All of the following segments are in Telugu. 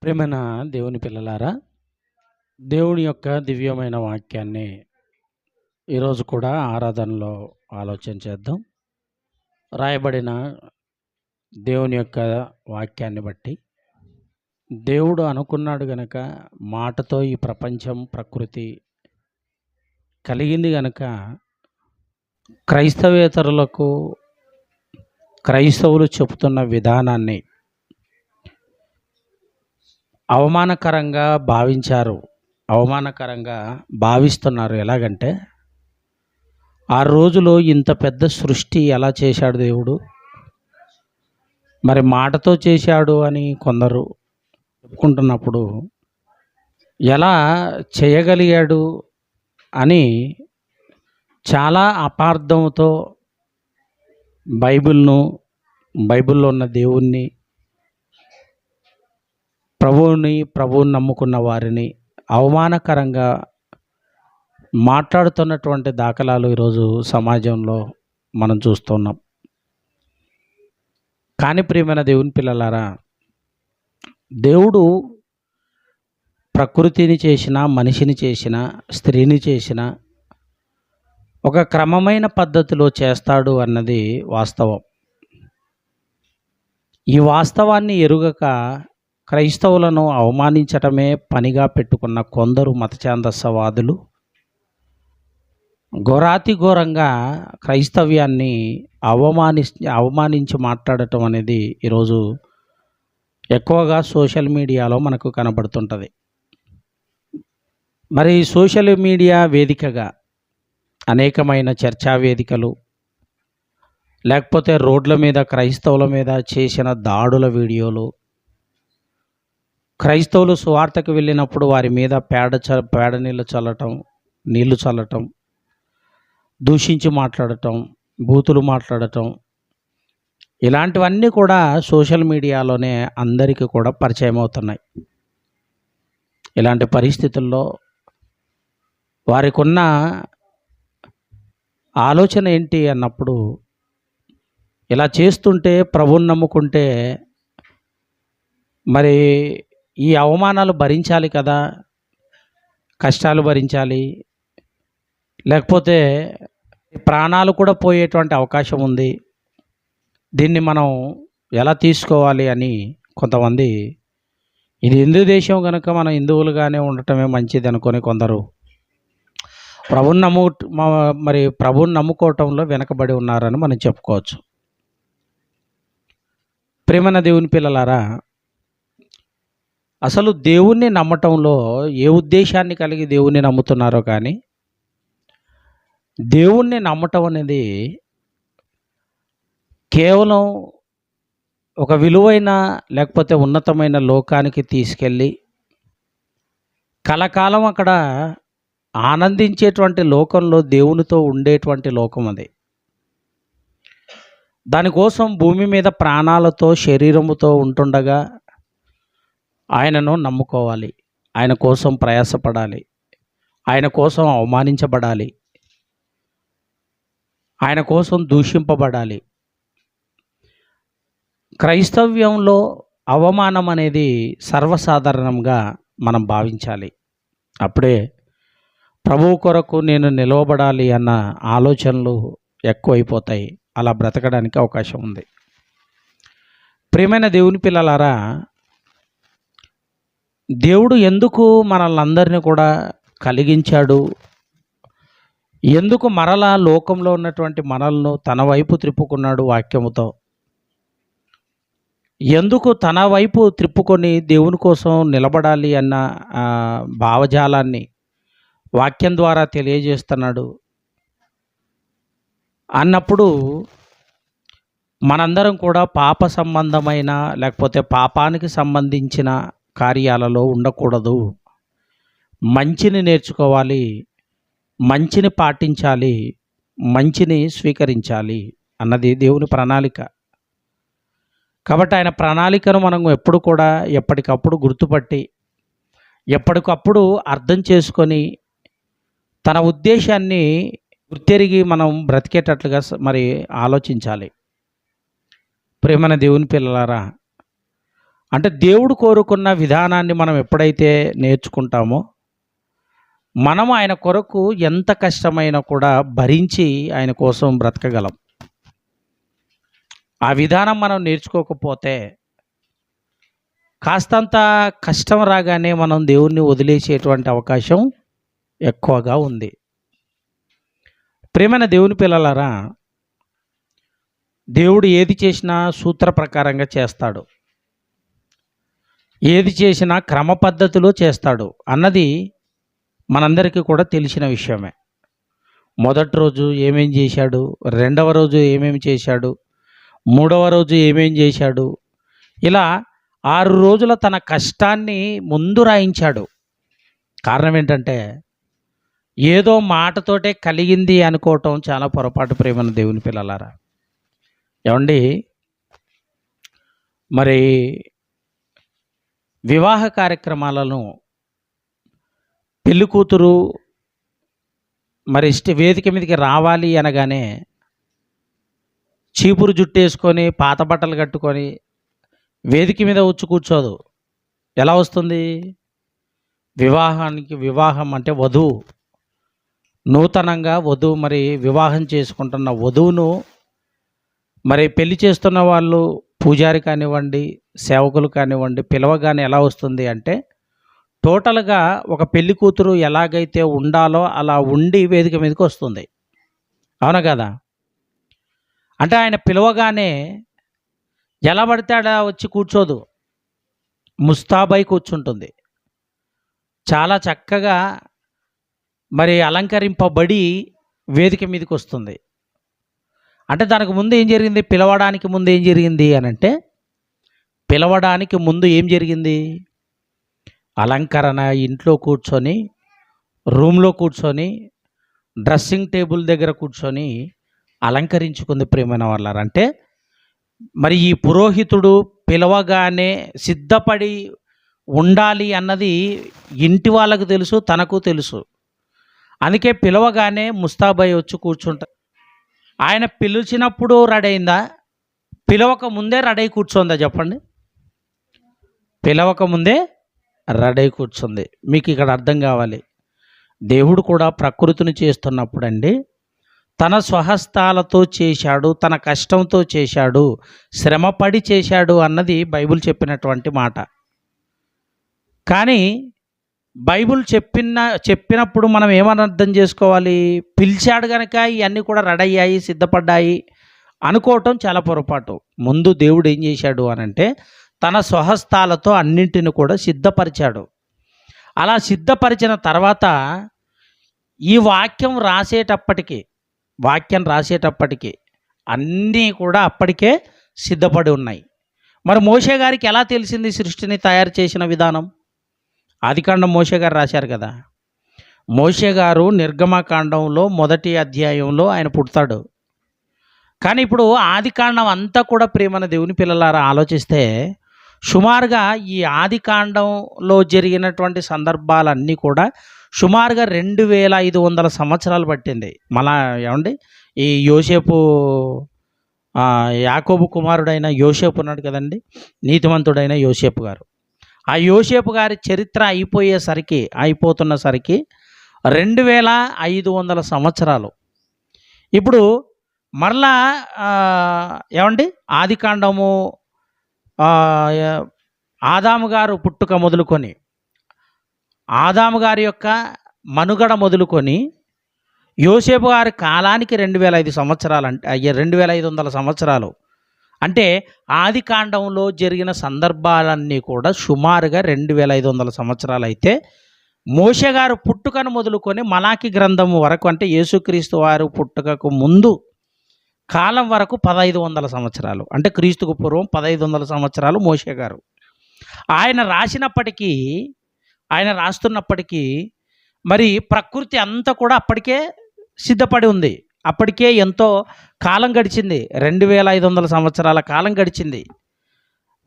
ప్రియమైన దేవుని పిల్లలారా, దేవుని యొక్క దివ్యమైన వాక్యాన్ని ఈరోజు కూడా ఆరాధనలో ఆలోచన చేద్దాం. రాయబడిన దేవుని యొక్క వాక్యాన్ని బట్టి దేవుడు అనుకున్నాడు గనక, మాటతో ఈ ప్రపంచం ప్రకృతి కలిగింది గనక, క్రైస్తవేతరులకు క్రైస్తవులు చెబుతున్న విధానాన్ని అవమానకరంగా భావిస్తున్నారు. ఎలాగంటే, ఆ రోజులో ఇంత పెద్ద సృష్టి ఎలా చేశాడు దేవుడు, మరి మాటతో చేశాడు అని కొందరు చెప్పుకుంటున్నప్పుడు, ఎలా చేయగలిగాడు అని చాలా అపార్థంతో బైబిల్లో ఉన్న దేవుణ్ణి, ప్రభువుని నమ్ముకున్న వారిని అవమానకరంగా మాట్లాడుతున్నటువంటి దాఖలాలు ఈరోజు సమాజంలో మనం చూస్తున్నాం. కానీ ప్రియమైన దేవుని పిల్లలారా, దేవుడు ప్రకృతిని చేసిన, మనిషిని చేసిన, స్త్రీని చేసిన ఒక క్రమమైన పద్ధతిలో చేస్తాడు అన్నది వాస్తవం. ఈ వాస్తవాన్ని ఎరుగక క్రైస్తవులను అవమానించటమే పనిగా పెట్టుకున్న కొందరు మతఛాందసవాదులు ఘోరాతిఘోరంగా క్రైస్తవ్యాన్ని అవమానించి మాట్లాడటం అనేది ఈరోజు ఎక్కువగా సోషల్ మీడియాలో మనకు కనబడుతుంటుంది. మరి సోషల్ మీడియా వేదికగా అనేకమైన చర్చా వేదికలు, లేకపోతే రోడ్ల మీద క్రైస్తవుల మీద చేసిన దాడుల వీడియోలు, క్రైస్తవులు సువార్తకు వెళ్ళినప్పుడు వారి మీద పేడ నీళ్లు చల్లటం, దూషించి మాట్లాడటం, బూతులు మాట్లాడటం, ఇలాంటివన్నీ కూడా సోషల్ మీడియాలోనే అందరికీ కూడా పరిచయం అవుతున్నాయి. ఇలాంటి పరిస్థితుల్లో వారికి ఉన్న ఆలోచన ఏంటి అన్నప్పుడు, ఇలా చేస్తుంటే, ప్రభువుని నమ్ముకుంటే మరి ఈ అవమానాలు భరించాలి కదా, కష్టాలు భరించాలి, లేకపోతే ప్రాణాలు కూడా పోయేటువంటి అవకాశం ఉంది, దీన్ని మనం ఎలా తీసుకోవాలి అని కొంతమంది, ఇది హిందూ దేశం కనుక మనం హిందువులుగానే ఉండటమే మంచిది అనుకొని కొందరు ప్రభువుని నమ్ముకోవటంలో వెనకబడి ఉన్నారని మనం చెప్పుకోవచ్చు. ప్రియమైన దేవుని పిల్లలారా, అసలు దేవుణ్ణి నమ్మటంలో ఏ ఉద్దేశాన్ని కలిగి దేవుణ్ణి నమ్ముతున్నారో కానీ, దేవుణ్ణి నమ్మటం అనేది కేవలం ఒక విలువైన లేకపోతే ఉన్నతమైన లోకానికి తీసుకెళ్ళి కలకాలం అక్కడ ఆనందించేటువంటి లోకంలో దేవునితో ఉండేటువంటి లోకం అది. దానికోసం భూమి మీద ప్రాణాలతో శరీరముతో ఉంటుండగా ఆయనను నమ్ముకోవాలి, ఆయన కోసం ప్రయాసపడాలి, ఆయన కోసం అవమానించబడాలి, ఆయన కోసం దూషింపబడాలి. క్రైస్తవ్యంలో అవమానం అనేది సర్వసాధారణంగా మనం భావించాలి. అప్పుడే ప్రభువు కొరకు నేను నిలవబడాలి అన్న ఆలోచనలు ఎక్కువైపోతాయి. అలా బ్రతకడానికి అవకాశం ఉంది. ప్రియమైన దేవుని పిల్లలారా, దేవుడు ఎందుకు మనల్ని అందరినీ కూడా కలిగించాడు, ఎందుకు మరలా లోకంలో ఉన్నటువంటి మనల్ని తన వైపు త్రిప్పుకున్నాడు వాక్యముతో, ఎందుకు తన వైపు త్రిప్పుకొని దేవుని కోసం నిలబడాలి అన్న భావజాలాన్ని వాక్యం ద్వారా తెలియజేస్తున్నాడు అన్నప్పుడు, మనందరం కూడా పాప సంబంధమైన లేకపోతే పాపానికి సంబంధించిన కార్యాలలో ఉండకూడదు, మంచిని నేర్చుకోవాలి, మంచిని పాటించాలి, మంచిని స్వీకరించాలి అన్నది దేవుని ప్రణాళిక. కాబట్టి ఆయన ప్రణాళికను మనం ఎప్పుడు కూడా ఎప్పటికప్పుడు గుర్తుపట్టి, ఎప్పటికప్పుడు అర్థం చేసుకొని, తన ఉద్దేశాన్ని గుర్తెరిగి మనం బ్రతికేటట్లుగా మరి ఆలోచించాలి. ప్రియమైన దేవుని పిల్లలారా, అంటే దేవుడు కోరుకున్న విధానాన్ని మనం ఎప్పుడైతే నేర్చుకుంటామో, మనం ఆయన కొరకు ఎంత కష్టమైనా కూడా భరించి ఆయన కోసం బ్రతకగలం. ఆ విధానం మనం నేర్చుకోకపోతే కాస్తంత కష్టం రాగానే మనం దేవుణ్ణి వదిలేసేటువంటి అవకాశం ఎక్కువగా ఉంది. ప్రియమైన దేవుని పిల్లలారా, దేవుడు ఏది చేసినా సూత్ర ప్రకారంగా చేస్తాడు. ఏది చేసినా క్రమ పద్ధతిలో చేస్తాడు అన్నది మనందరికీ కూడా తెలిసిన విషయమే. మొదటి రోజు ఏమేం చేశాడు, రెండవ రోజు ఏమేమి చేశాడు, మూడవ రోజు ఏమేం చేశాడు, ఇలా 6 రోజుల తన కష్టాన్ని ముందు రాయించాడు. కారణం ఏంటంటే, ఏదో మాటతోటే కలిగింది అనుకోవటం చాలా పొరపాటు. ప్రేమన దేవుని పిల్లలారా, ఏమండి, మరి వివాహ కార్యక్రమాలను పెళ్లి కూతురు మరి వేదిక మీదకి రావాలి అనగానే చీపురు జుట్టేసుకొని పాత బట్టలు కట్టుకొని వేదిక మీద వచ్చి కూర్చోదు. ఎలా వస్తుంది? వివాహం అంటే వధువు, నూతనంగా వధువు మరి వివాహం చేసుకుంటున్న వధువును మరి పెళ్లి చేస్తున్న వాళ్ళు, పూజారి కానివ్వండి, సేవకులు కానివ్వండి, పిలవగానే ఎలా వస్తుంది అంటే, టోటల్గా ఒక పెళ్లి కూతురు ఎలాగైతే ఉండాలో అలా ఉండి వేదిక మీదకి వస్తుంది. అవునా కదా? అంటే ఆయన పిలవగానే ఎలా పడితే అలా వచ్చి కూర్చోదు, ముస్తాబై కూర్చుంటుంది. చాలా చక్కగా మరి అలంకరింపబడి వేదిక మీదకి వస్తుంది. అంటే దానికి ముందు ఏం జరిగింది? పిలవడానికి ముందు ఏం జరిగింది అని అంటే, పిలవడానికి ముందు ఏం జరిగింది? అలంకరణ. ఇంట్లో కూర్చొని, రూమ్లో కూర్చొని, డ్రెస్సింగ్ టేబుల్ దగ్గర కూర్చొని అలంకరించుకుంది. ప్రియమైన వాళ్ళారా, అంటే మరి ఈ పురోహితుడు పిలవగానే సిద్ధపడి ఉండాలి అన్నది ఇంటి వాళ్ళకు తెలుసు, తనకు తెలుసు. అందుకే పిలవగానే ముస్తాబై వచ్చి కూర్చుంటా. ఆయన పిలిచినప్పుడు రెడీ అయిందా? పిలవక ముందే రెడీ కూర్చోందా? చెప్పండి. పిలవక ముందే రెడీ కూర్చుంది. మీకు ఇక్కడ అర్థం కావాలి, దేవుడు కూడా ప్రకృతిని చేస్తున్నప్పుడు అండి, తన స్వహస్తాలతో చేశాడు, తన కష్టంతో చేశాడు, శ్రమపడి చేశాడు అన్నది బైబిల్ చెప్పినటువంటి మాట. కానీ బైబిల్ చెప్పినప్పుడు మనం ఏమని అర్థం చేసుకోవాలి? పిలిచాడు కనుక ఇవన్నీ కూడా రెడీ అయ్యాయి, సిద్ధపడ్డాయి అనుకోవటం చాలా పొరపాటు. ముందు దేవుడు ఏం చేశాడు అనంటే, తన స్వహస్తాలతో అన్నింటిని కూడా సిద్ధపరిచాడు. అలా సిద్ధపరిచిన తర్వాత ఈ వాక్యం రాసేటప్పటికి అన్నీ కూడా అప్పటికే సిద్ధపడి ఉన్నాయి. మరి మోషే గారికి ఎలా తెలిసింది సృష్టిని తయారు చేసిన విధానం? ఆదికాండం మోషే గారు రాశారు కదా. మోషే గారు నిర్గమకాండంలో 1వ అధ్యాయంలో ఆయన పుడతాడు. కానీ ఇప్పుడు ఆదికాండం అంతా కూడా ప్రియమైన దేవుని పిల్లలారా ఆలోచిస్తే, సుమారుగా ఈ ఆదికాండంలో జరిగినటువంటి సందర్భాలన్నీ కూడా సుమారుగా 2500 సంవత్సరాలు పట్టింది. మళ్ళా ఏమండి, ఈ యోసేపు యాకోబు కుమారుడైన యోసేపు ఉన్నాడు కదండి, నీతిమంతుడైన యోసేపు గారు. ఆ యోసేపు గారి చరిత్ర అయిపోతున్నసరికి 2500 సంవత్సరాలు. ఇప్పుడు మరలా ఏమండి, ఆదికాండము ఆదాము గారు పుట్టుక మొదలుకొని, ఆదాము గారి యొక్క మనుగడ మొదలుకొని యోసేపు గారి కాలానికి 2500 సంవత్సరాలు, అంటే 2500 సంవత్సరాలు. అంటే ఆదికాండంలో జరిగిన సందర్భాలన్నీ కూడా సుమారుగా 2500 సంవత్సరాలు అయితే, మోషే గారు పుట్టుకను మొదలుకొని మలాకి గ్రంథము వరకు, అంటే యేసుక్రీస్తు వారు పుట్టుకకు ముందు కాలం వరకు 1500 సంవత్సరాలు. అంటే క్రీస్తుకు పూర్వం 1500 సంవత్సరాలు మోషే గారు. ఆయన రాస్తున్నప్పటికీ మరి ప్రకృతి అంతా కూడా అప్పటికే సిద్ధపడి ఉంది. అప్పటికే ఎంతో కాలం గడిచింది, 2500 సంవత్సరాల కాలం గడిచింది.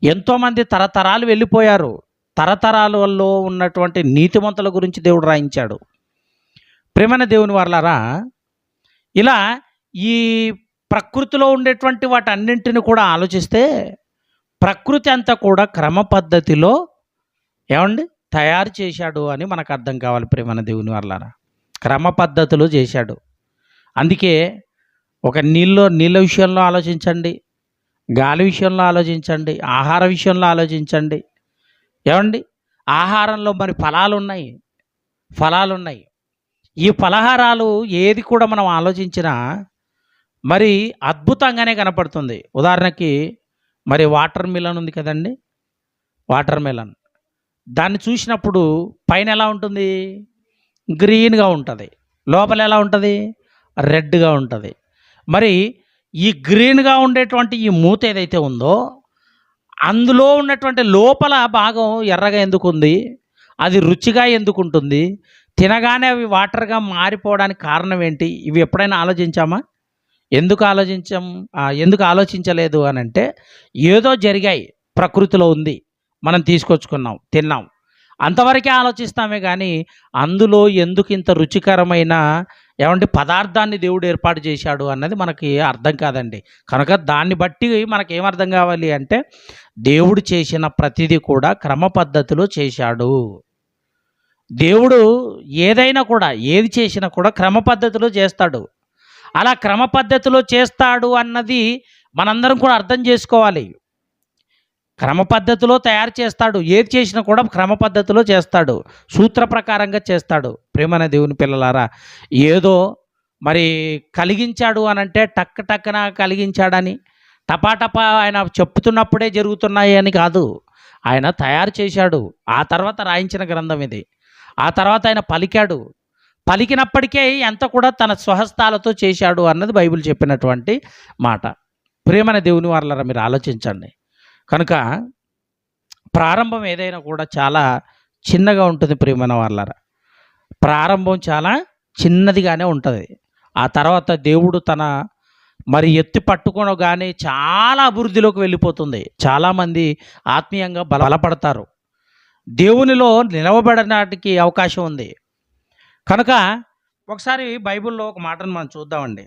ఎంతోమంది తరతరాలు వెళ్ళిపోయారు. తరతరాలలో ఉన్నటువంటి నీతిమంతుల గురించి దేవుడు రాయించాడు. ప్రేమైన దేవుని వారలారా, ఇలా ఈ ప్రకృతిలో ఉండేటువంటి వాటన్నింటిని కూడా ఆలోచిస్తే, ప్రకృతి అంతా కూడా క్రమ పద్ధతిలో ఏమండి తయారు చేశాడు అని మనకు అర్థం కావాలి. ప్రేమన దేవుని వాళ్ళారా, క్రమ పద్ధతిలో చేశాడు. అందుకే ఒక నీళ్ళ విషయంలో ఆలోచించండి, గాలి విషయంలో ఆలోచించండి, ఆహార విషయంలో ఆలోచించండి. ఏమండి ఆహారంలో మరి ఫలాలు ఉన్నాయి. ఈ ఫలహారాలు ఏది కూడా మనం ఆలోచించినా మరి అద్భుతంగానే కనపడుతుంది. ఉదాహరణకి మరి వాటర్ మిలన్ ఉంది కదండి, వాటర్ మిలన్ దాన్ని చూసినప్పుడు పైన ఎలా ఉంటుంది? గ్రీన్గా ఉంటుంది, లోపల ఎలా ఉంటుంది? రెడ్గా ఉంటుంది. మరి ఈ గ్రీన్గా ఉండేటువంటి ఈ మూత ఏదైతే ఉందో అందులో ఉన్నటువంటి లోపల భాగం ఎర్రగా ఎందుకు ఉంది? అది రుచిగా ఎందుకు ఉంటుంది? తినగానే అవి వాటర్గా మారిపోవడానికి కారణం ఏంటి? ఇవి ఎప్పుడైనా ఆలోచించామా? ఎందుకు ఆలోచించలేదు అని అంటే, ఏదో జరిగాయి, ప్రకృతిలో ఉంది, మనం తీసుకొచ్చుకున్నాం, తిన్నాం, అంతవరకే ఆలోచిస్తామే. కానీ అందులో ఎందుకు ఇంత రుచికరమైన పదార్థాన్ని దేవుడు ఏర్పాటు చేశాడు అన్నది మనకి అర్థం కాదండి. కనుక దాన్ని బట్టి మనకేం అర్థం కావాలి అంటే, దేవుడు చేసిన ప్రతిదీ కూడా క్రమ పద్ధతిలో చేశాడు. దేవుడు ఏదైనా కూడా ఏది చేసినా కూడా క్రమ పద్ధతిలో చేస్తాడు. అలా క్రమ పద్ధతిలో చేస్తాడు అన్నది మనందరం కూడా అర్థం చేసుకోవాలి. క్రమ పద్ధతిలో తయారు చేస్తాడు, ఏది చేసినా కూడా క్రమ పద్ధతిలో చేస్తాడు, సూత్ర ప్రకారంగా చేస్తాడు. ప్రేమన దేవుని పిల్లలారా, ఏదో మరి కలిగించాడు అని అంటే టక్కన కలిగించాడని, టపాటపా ఆయన చెప్తున్నప్పుడే జరుగుతున్నాయి అని కాదు. ఆయన తయారు చేశాడు, ఆ తర్వాత రాయించిన గ్రంథం ఇది. ఆ తర్వాత ఆయన పలికినప్పటికే ఎంత కూడా తన స్వహస్తాలతో చేశాడు అన్నది బైబిల్ చెప్పినటువంటి మాట. ప్రేమన దేవుని వాళ్ళరా, మీరు ఆలోచించండి. కనుక ప్రారంభం ఏదైనా కూడా చాలా చిన్నగా ఉంటుంది. ప్రేమన వాళ్ళరా, ప్రారంభం చాలా చిన్నదిగానే ఉంటుంది. ఆ తర్వాత దేవుడు తన మరి ఎత్తి పట్టుకోనగానే చాలా అభివృద్ధిలోకి వెళ్ళిపోతుంది. చాలామంది ఆత్మీయంగా బలపడతారు, దేవునిలో నిలవబడడానికి అవకాశం ఉంది. కనుక ఒకసారి బైబిల్లో ఒక మాటను మనం చూద్దామండి.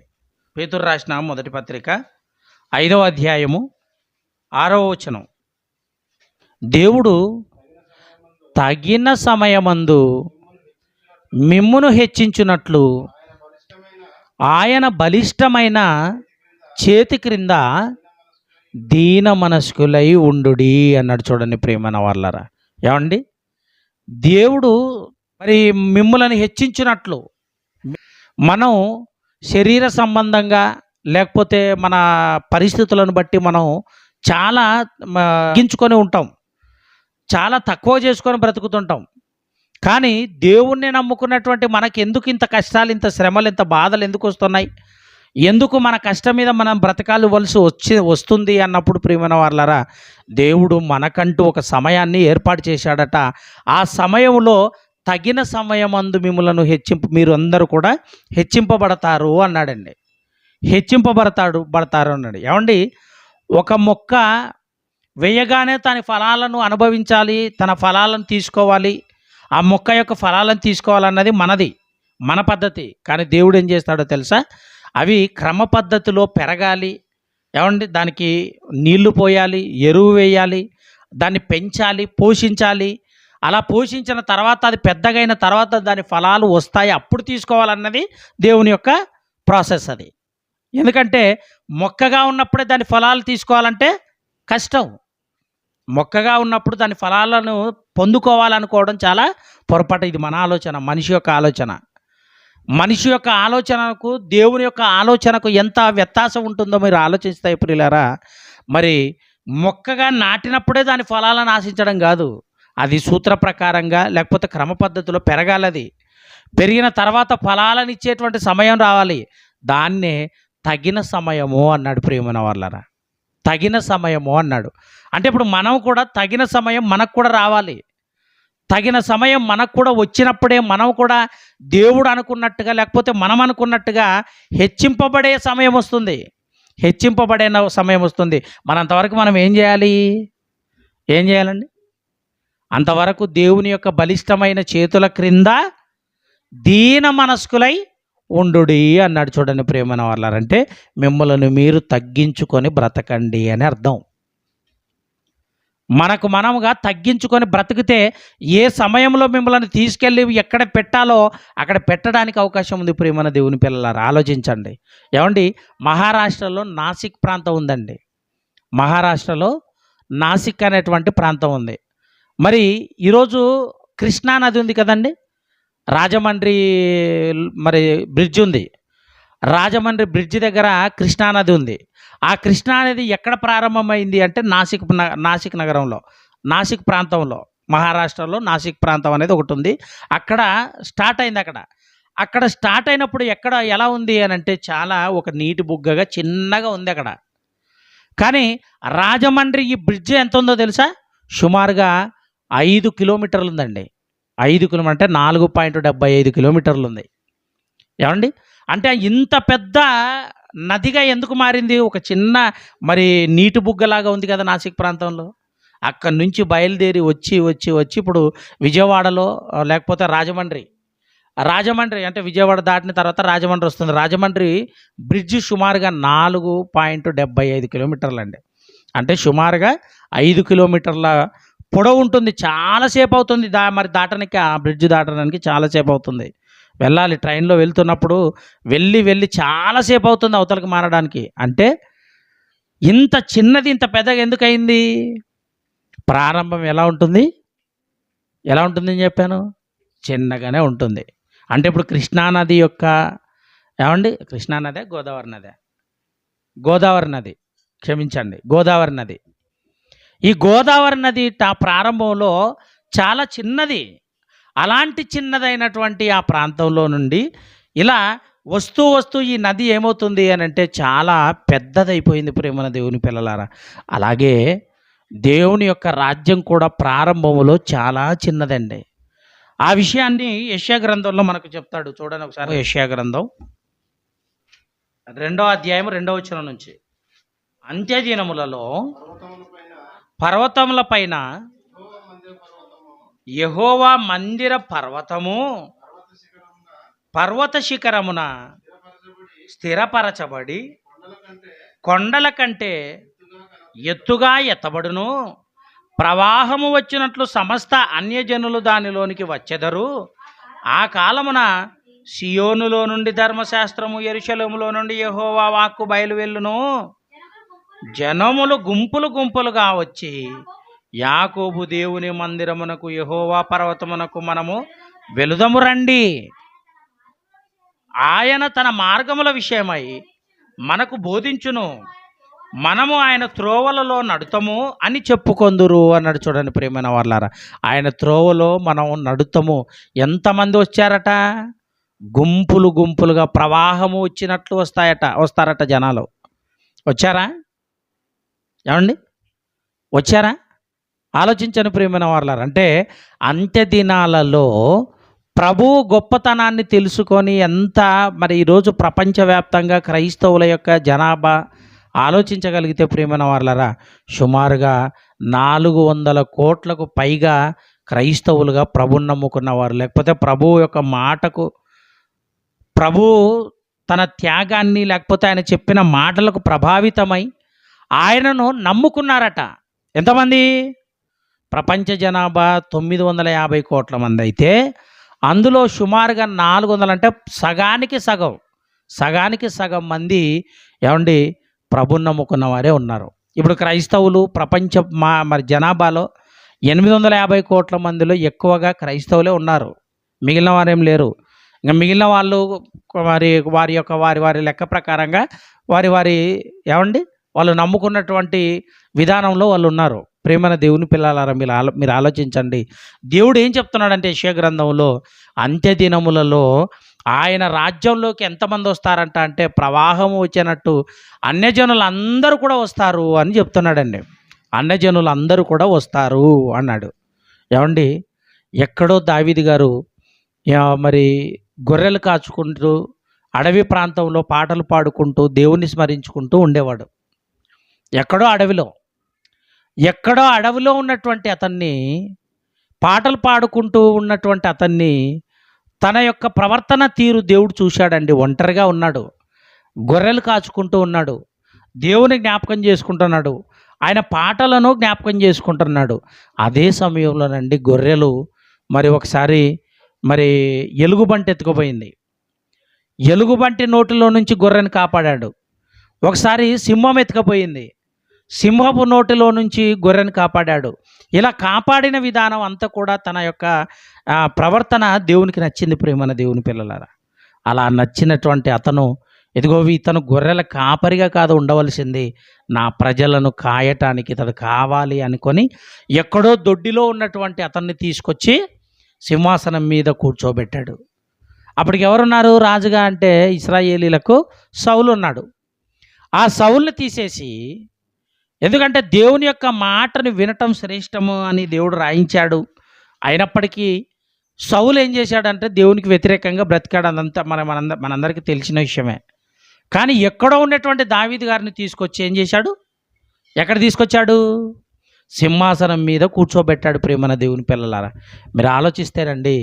పేతురు రాసిన మొదటి పత్రిక 5వ అధ్యాయము 6వ వచనం. దేవుడు తగిన సమయమందు మిమ్మును హెచ్చించున్నట్లు ఆయన బలిష్టమైన చేతి క్రింద దీన మనస్కులై ఉండుడి అన్నాడు. చూడండి ప్రేమన వాళ్ళరా, ఏమండి దేవుడు మరి మిమ్ములను హెచ్చించినట్లు, మనం శరీర సంబంధంగా లేకపోతే మన పరిస్థితులను బట్టి మనం చాలా తగ్గించుకొని ఉంటాం, చాలా తక్కువ చేసుకొని బ్రతుకుతుంటాం. కానీ దేవుణ్ణి నమ్ముకున్నటువంటి మనకి ఎందుకు ఇంత కష్టాలు, ఇంత శ్రమలు, ఇంత బాధలు ఎందుకు వస్తున్నాయి? ఎందుకు మన కష్టం మీద మనం బ్రతకాల్సి వస్తుంది అన్నప్పుడు ప్రియమైన వాళ్ళరా, దేవుడు మనకంటూ ఒక సమయాన్ని ఏర్పాటు చేశాడట. ఆ సమయంలో తగిన సమయమందు మిమ్మలను మీరు అందరూ కూడా హెచ్చింపబడతారు అన్నాడండి. పడతారు అన్నాడు. ఏమండి, ఒక మొక్క వేయగానే తన ఫలాలను అనుభవించాలి, తన ఫలాలను తీసుకోవాలి, ఆ మొక్క యొక్క ఫలాలను తీసుకోవాలన్నది మన పద్ధతి. కానీ దేవుడు ఏం చేస్తాడో తెలుసా? అవి క్రమ పద్ధతిలో పెరగాలి. ఏమండి, దానికి నీళ్లు పోయాలి, ఎరువు వేయాలి, దాన్ని పెంచాలి, పోషించాలి. అలా పోషించిన తర్వాత అది పెద్దగైన తర్వాత దాని ఫలాలు వస్తాయి, అప్పుడు తీసుకోవాలన్నది దేవుని యొక్క ప్రాసెస్ అది. ఎందుకంటే మొక్కగా ఉన్నప్పుడే దాని ఫలాలు తీసుకోవాలంటే కష్టం. మొక్కగా ఉన్నప్పుడు దాని ఫలాలను పొందుకోవాలనుకోవడం చాలా పొరపాటు. ఇది మన ఆలోచన, మనిషి యొక్క ఆలోచనకు దేవుని యొక్క ఆలోచనకు ఎంత వ్యత్యాసం ఉంటుందో మీరు ఆలోచిస్తే ప్రియులారా. మరి మొక్కగా నాటినప్పుడే దాని ఫలాలను ఆశించడం కాదు, అది సూత్ర ప్రకారంగా లేకపోతే క్రమ పద్ధతిలో పెరగాలది. పెరిగిన తర్వాత ఫలాలను ఇచ్చేటువంటి సమయం రావాలి. దాన్నే తగిన సమయము అన్నాడు. ప్రియమైన వాళ్ళరా, తగిన సమయము అన్నాడు. అంటే ఇప్పుడు మనం కూడా తగిన సమయం మనకు కూడా రావాలి. తగిన సమయం మనకు కూడా వచ్చినప్పుడే మనం కూడా దేవుడు అనుకున్నట్టుగా లేకపోతే మనం అనుకున్నట్టుగా హెచ్చింపబడే సమయం వస్తుంది. అంతవరకు మనం ఏం చేయాలండి? అంతవరకు దేవుని యొక్క బలిష్టమైన చేతుల క్రింద దీన మనస్కులై ఉండుడి అన్నాడు. చూడండి ప్రియమైన వాళ్ళారంటే మిమ్మల్ని మీరు తగ్గించుకొని బ్రతకండి అని అర్థం. మనకు మనముగా తగ్గించుకొని బ్రతికితే ఏ సమయంలో మిమ్మల్ని తీసుకెళ్ళి ఎక్కడ పెట్టాలో అక్కడ పెట్టడానికి అవకాశం ఉంది. ప్రియమైన దేవుని పిల్లలారా, ఆలోచించండి. ఏమండి, మహారాష్ట్రలో నాసిక్ ప్రాంతం ఉందండి. మహారాష్ట్రలో నాసిక్ అనేటువంటి ప్రాంతం ఉంది. మరి ఈరోజు కృష్ణా నది ఉంది కదండి, రాజమండ్రి మరి బ్రిడ్జ్ ఉంది. రాజమండ్రి బ్రిడ్జ్ దగ్గర కృష్ణానది ఉంది. ఆ కృష్ణానది ఎక్కడ ప్రారంభమైంది అంటే నాసిక్ నగరంలో, నాసిక్ ప్రాంతంలో, మహారాష్ట్రలో నాసిక్ ప్రాంతం అనేది ఒకటి ఉంది. అక్కడ స్టార్ట్ అయింది. అక్కడ స్టార్ట్ అయినప్పుడు ఎలా ఉంది అని అంటే చాలా ఒక నీటి బుగ్గగా చిన్నగా ఉంది అక్కడ. కానీ రాజమండ్రి ఈ బ్రిడ్జ్ ఎంత ఉందో తెలుసా? సుమారుగా 5 కిలోమీటర్లు ఉందండి. 5 కిలోమీటర్ అంటే 4.75 కిలోమీటర్లు ఉంది. ఏమండి, అంటే ఇంత పెద్ద నదిగా ఎందుకు మారింది? ఒక చిన్న మరి నీటి బుగ్గలాగా ఉంది కదా నాసిక్ ప్రాంతంలో. అక్కడి నుంచి బయలుదేరి వచ్చి వచ్చి వచ్చి ఇప్పుడు విజయవాడలో, లేకపోతే రాజమండ్రి అంటే విజయవాడ దాటిన తర్వాత రాజమండ్రి వస్తుంది. రాజమండ్రి బ్రిడ్జ్ సుమారుగా 4.75 కిలోమీటర్లు అండి. అంటే సుమారుగా 5 కిలోమీటర్ల పొడవు ఉంటుంది. చాలాసేపు అవుతుంది మరి దాటడానికి, ఆ బ్రిడ్జ్ దాటడానికి చాలాసేపు అవుతుంది. వెళ్ళాలి, ట్రైన్లో వెళ్తున్నప్పుడు వెళ్ళి చాలాసేపు అవుతుంది అవతలకి మారడానికి. అంటే ఇంత చిన్నది ఇంత పెద్దగా ఎందుకు అయింది? ప్రారంభం ఎలా ఉంటుంది అని చెప్పాను, చిన్నగానే ఉంటుంది. అంటే ఇప్పుడు కృష్ణానది యొక్క, ఏమండి, కృష్ణానదే గోదావరి నది, క్షమించండి, గోదావరి నది. ఈ గోదావరి నది ప్రారంభంలో చాలా చిన్నది. అలాంటి చిన్నదైనటువంటి ఆ ప్రాంతంలో నుండి ఇలా వస్తూ ఈ నది ఏమవుతుంది అని అంటే చాలా పెద్దదైపోయింది. ప్రేమన దేవుని పిల్లలారా, అలాగే దేవుని యొక్క రాజ్యం కూడా ప్రారంభంలో చాలా చిన్నదండి. ఆ విషయాన్ని యెషయా గ్రంథంలో మనకు చెప్తాడు. చూడండి ఒకసారి, యెషయా గ్రంథం 2వ అధ్యాయం 2వ వచనం నుంచి. అంత్యదినములలో పర్వతముల పైన యెహోవా మందిర పర్వత శిఖరమున స్థిరపరచబడి కొండల కంటే ఎత్తుగా ఎత్తబడును. ప్రవాహము వచ్చినట్లు సమస్త అన్యజనులు దానిలోనికి వచ్చెదరు. ఆ కాలమున సియోనులో నుండి ధర్మశాస్త్రము, యెరూషలేములో నుండి యెహోవా వాక్కు బయలువెళ్ళును. జనములు గుంపులుగా వచ్చి యాకోబు దేవుని మందిరమునకు, యెహోవా పర్వతమునకు మనము వెలుదము రండి. ఆయన తన మార్గముల విషయమై మనకు బోధించును. మనము ఆయన త్రోవలలో నడుతము అని చెప్పుకొందురు అన్నాడు. చూడండి ప్రియమైన వాళ్ళారా, ఆయన త్రోవలో మనం నడుతము. ఎంతమంది వచ్చారట? గుంపులుగా ప్రవాహము వచ్చినట్లు వస్తారట జనాలు. వచ్చారా? ఏమండి, వచ్చారా? ఆలోచించని ప్రియమైన వాళ్ళారా, అంటే అంత్య దినాలలో ప్రభు గొప్పతనాన్ని తెలుసుకొని ఎంత మరి ఈరోజు ప్రపంచవ్యాప్తంగా క్రైస్తవుల యొక్క జనాభా ఆలోచించగలిగితే ప్రియమైన వాళ్ళారా, సుమారుగా 400 కోట్లకు పైగా క్రైస్తవులుగా ప్రభుని నమ్ముకున్నవారు, లేకపోతే ప్రభు యొక్క మాటకు, ప్రభు తన త్యాగాన్ని, లేకపోతే ఆయన చెప్పిన మాటలకు ప్రభావితమై ఆయనను నమ్ముకున్నారట. ఎంతమంది? ప్రపంచ జనాభా 950 కోట్ల మంది అయితే అందులో సుమారుగా 400 అంటే సగానికి సగం మంది ఏమండి ప్రభుని నమ్ముకున్న వారే ఉన్నారు. ఇప్పుడు క్రైస్తవులు ప్రపంచ మరి జనాభాలో 850 కోట్ల మందిలో ఎక్కువగా క్రైస్తవులే ఉన్నారు. మిగిలిన వారేం లేరు. ఇంకా మిగిలిన వాళ్ళు మరి వారి లెక్క ప్రకారంగా వారి ఏమండి వాళ్ళు నమ్ముకున్నటువంటి విధానంలో వాళ్ళు ఉన్నారు. ప్రేమైన దేవుని పిల్లలారా, మీరు ఆలోచించండి. దేవుడు ఏం చెప్తున్నాడంటే యెషయా గ్రంథంలో, అంత్యదినములలో ఆయన రాజ్యంలోకి ఎంతమంది వస్తారంట అంటే ప్రవాహము వచ్చినట్టు అన్యజనులు అందరూ కూడా వస్తారు అని చెప్తున్నాడండి. అన్యజనులు అందరూ కూడా వస్తారు అన్నాడు. ఏమండి, ఎక్కడో దావీదు గారు మరి గొర్రెలు కాచుకుంటూ అడవి ప్రాంతంలో పాటలు పాడుకుంటూ దేవుని స్మరించుకుంటూ ఉండేవాడు. ఎక్కడో అడవిలో ఉన్నటువంటి అతన్ని, పాటలు పాడుకుంటూ ఉన్నటువంటి అతన్ని తన యొక్క ప్రవర్తన తీరు దేవుడు చూశాడండి. ఒంటరిగా ఉన్నాడు, గొర్రెలు కాచుకుంటూ ఉన్నాడు, దేవుని జ్ఞాపకం చేసుకుంటున్నాడు. ఆయన పాటలను జ్ఞాపకం చేసుకుంటున్నాడు. అదే సమయంలోనండి గొర్రెలు మరి ఒకసారి మరి ఎలుగుబంటి ఎత్తుకుపోయింది. ఎలుగుబంటి నోటిలో నుంచి గొర్రెను కాపాడాడు. ఒకసారి సింహం ఎత్తుకుపోయింది. సింహపు నోటిలో నుంచి గొర్రెను కాపాడాడు. ఇలా కాపాడిన విధానం అంతా కూడా తన యొక్క ప్రవర్తన దేవునికి నచ్చింది. ప్రియమైన దేవుని పిల్లలారా, అలా నచ్చినటువంటి అతను ఇదిగో ఇతను గొర్రెల కాపరిగా కాదు ఉండవలసింది, నా ప్రజలను కాయటానికి ఇతడు కావాలి అనుకొని ఎక్కడో దొడ్డిలో ఉన్నటువంటి అతన్ని తీసుకొచ్చి సింహాసనం మీద కూర్చోబెట్టాడు. అప్పటికి ఎవరున్నారు రాజుగా అంటే ఇశ్రాయేలీలకు సౌలు ఉన్నాడు. ఆ సౌలుని తీసేసి, ఎందుకంటే దేవుని యొక్క మాటను వినటం శ్రేష్టము అని దేవుడు రాయించాడు. అయినప్పటికీ సౌలు ఏం చేశాడంటే దేవునికి వ్యతిరేకంగా బ్రతికాడు. అదంతా మనందరికీ తెలిసిన విషయమే. కానీ ఎక్కడో ఉన్నటువంటి దావీదు గారిని తీసుకొచ్చి ఏం చేశాడు? ఎక్కడ తీసుకొచ్చాడు? సింహాసనం మీద కూర్చోబెట్టాడు. ప్రేమన దేవుని పిల్లలారా, మీరు ఆలోచిస్తేనండి,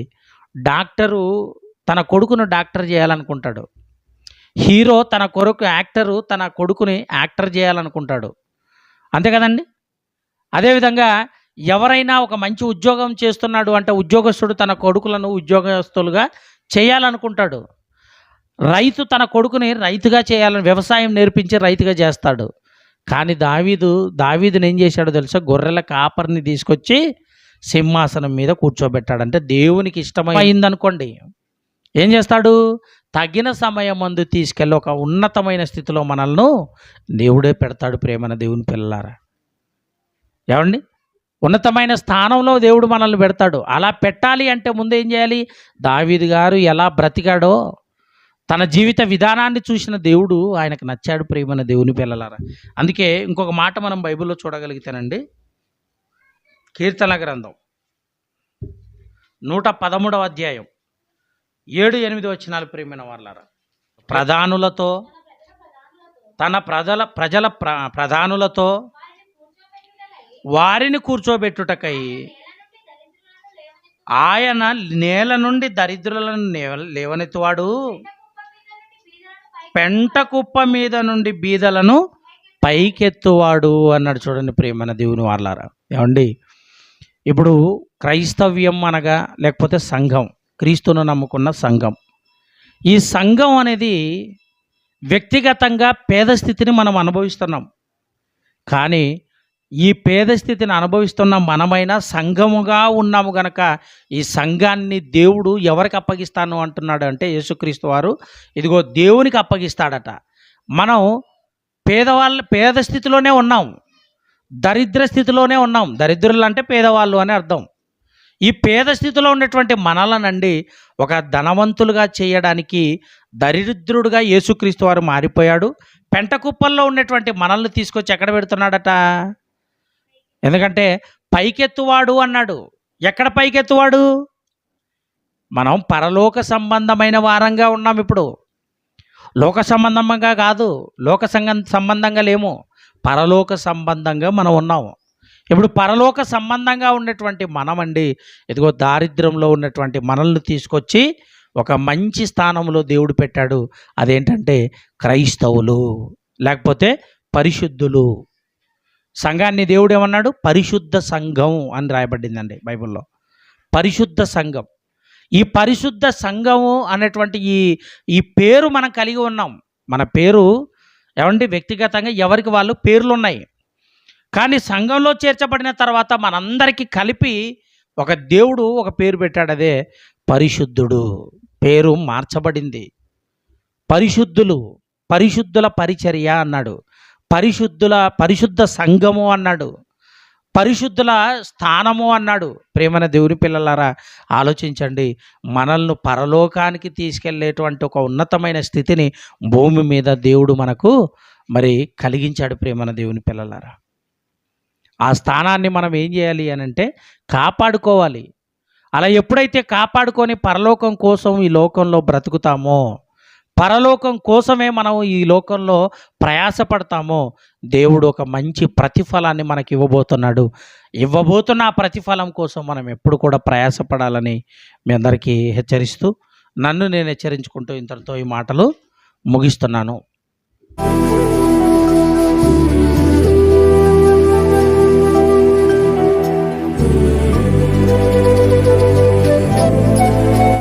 డాక్టరు తన కొడుకును డాక్టర్ చేయాలనుకుంటాడు. హీరో తన యాక్టరు తన కొడుకుని యాక్టర్ చేయాలనుకుంటాడు. అంతే కదండి. అదేవిధంగా ఎవరైనా ఒక మంచి ఉద్యోగం చేస్తున్నాడు అంటే ఉద్యోగస్తుడు తన కొడుకులను ఉద్యోగస్తులుగా చేయాలనుకుంటాడు. రైతు తన కొడుకుని రైతుగా చేయాలని వ్యవసాయం నేర్పించి రైతుగా చేస్తాడు. కానీ దావీదుని ఏం చేశాడో తెలుసా? గొర్రెల కాపరిని తీసుకొచ్చి సింహాసనం మీద కూర్చోబెట్టాడు. అంటే దేవునికి ఇష్టమైందనుకోండి, ఏం చేస్తాడు? తగిన సమయం ముందు తీసుకెళ్ళి ఒక ఉన్నతమైన స్థితిలో మనల్ని దేవుడే పెడతాడు. ప్రేమన దేవుని పిల్లలారా, ఏమండి, ఉన్నతమైన స్థానంలో దేవుడు మనల్ని పెడతాడు. అలా పెట్టాలి అంటే ముందు ఏం చేయాలి? దావీదు గారు ఎలా బ్రతికాడో తన జీవిత విధానాన్ని చూసిన దేవుడు ఆయనకు నచ్చాడు. ప్రేమన దేవుని పిల్లలారా, అందుకే ఇంకొక మాట మనం బైబిల్లో చూడగలిగితేనండి, కీర్తన గ్రంథం 113వ అధ్యాయం 7-8 వచనాలు. ప్రేమైన వాళ్ళారా, ప్రధానులతో తన ప్రజల ప్రధానులతో వారిని కూర్చోబెట్టుటకై ఆయన నేల నుండి దరిద్రులను లేవనెత్తువాడు, పెంట కుప్ప మీద నుండి బీదలను పైకెత్తువాడు అన్నాడు. చూడండి ప్రియమైన దేవుని వాళ్ళారా, ఏమండి, ఇప్పుడు క్రైస్తవ్యం అనగా లేకపోతే సంఘం, క్రీస్తును నమ్ముకున్న సంఘం, ఈ సంఘం అనేది వ్యక్తిగతంగా పేద స్థితిని మనం అనుభవిస్తున్నాం. కానీ ఈ పేద స్థితిని అనుభవిస్తున్న మనమైనా సంఘముగా ఉన్నాము గనక ఈ సంఘాన్ని దేవుడు ఎవరికి అప్పగిస్తాను అంటున్నాడు అంటే యేసుక్రీస్తు వారు ఇదిగో దేవునికి అప్పగిస్తాడట. మనం పేద స్థితిలోనే ఉన్నాం, దరిద్ర స్థితిలోనే ఉన్నాం. దరిద్రులు అంటే పేదవాళ్ళు అని అర్థం. ఈ పేద స్థితిలో ఉన్నటువంటి మనలనండి ఒక ధనవంతులుగా చేయడానికి దరిద్రుడుగా యేసుక్రీస్తు వారు మారిపోయాడు. పెంట కుప్పల్లో ఉన్నటువంటి మనల్ని తీసుకొచ్చి ఎక్కడ పెడుతున్నాడట? ఎందుకంటే పైకెత్తువాడు అన్నాడు. ఎక్కడ పైకెత్తువాడు? మనం పరలోక సంబంధమైన వారంగా ఉన్నాం. ఇప్పుడు లోక సంబంధంగా కాదు, సంబంధంగా లేము, పరలోక సంబంధంగా మనం ఉన్నాము. ఇప్పుడు పరలోక సంబంధంగా ఉన్నటువంటి మనమండి ఇదిగో దారిద్ర్యంలో ఉన్నటువంటి మనల్ని తీసుకొచ్చి ఒక మంచి స్థానంలో దేవుడు పెట్టాడు. అదేంటంటే క్రైస్తవులు, లేకపోతే పరిశుద్ధులు. సంఘాన్ని దేవుడు ఏమన్నాడు? పరిశుద్ధ సంఘం అని రాయబడిందండి బైబిల్లో. పరిశుద్ధ సంఘం. ఈ పరిశుద్ధ సంఘము అనేటువంటి ఈ పేరు మనం కలిగి ఉన్నాం. మన పేరు ఏమండి, వ్యక్తిగతంగా ఎవరికి వాళ్ళు పేర్లు ఉన్నాయి. కానీ సంఘంలో చేర్చబడిన తర్వాత మనందరికీ కలిపి ఒక దేవుడు ఒక పేరు పెట్టాడు, అదే పరిశుద్ధుడు. పేరు మార్చబడింది. పరిశుద్ధులు, పరిశుద్ధుల పరిచర్య అన్నాడు, పరిశుద్ధ సంఘము అన్నాడు, పరిశుద్ధుల స్థానము అన్నాడు. ప్రేమన దేవుని పిల్లలారా, ఆలోచించండి, మనల్ని పరలోకానికి తీసుకెళ్లేటువంటి ఒక ఉన్నతమైన స్థితిని భూమి మీద దేవుడు మనకు మరి కలిగించాడు. ప్రేమన దేవుని పిల్లలారా, ఆ స్థానాన్ని మనం ఏం చేయాలి అని అంటే కాపాడుకోవాలి. అలా ఎప్పుడైతే కాపాడుకొని పరలోకం కోసం ఈ లోకంలో బ్రతుకుతామో, పరలోకం కోసమే మనం ఈ లోకంలో ప్రయాసపడతామో, దేవుడు ఒక మంచి ప్రతిఫలాన్ని మనకి ఇవ్వబోతున్న ఆ ప్రతిఫలం కోసం మనం ఎప్పుడు కూడా ప్రయాసపడాలని మీ అందరికీ హెచ్చరిస్తూ, నన్ను నేను హెచ్చరించుకుంటూ ఇంతటితో ఈ మాటలు ముగిస్తున్నాను.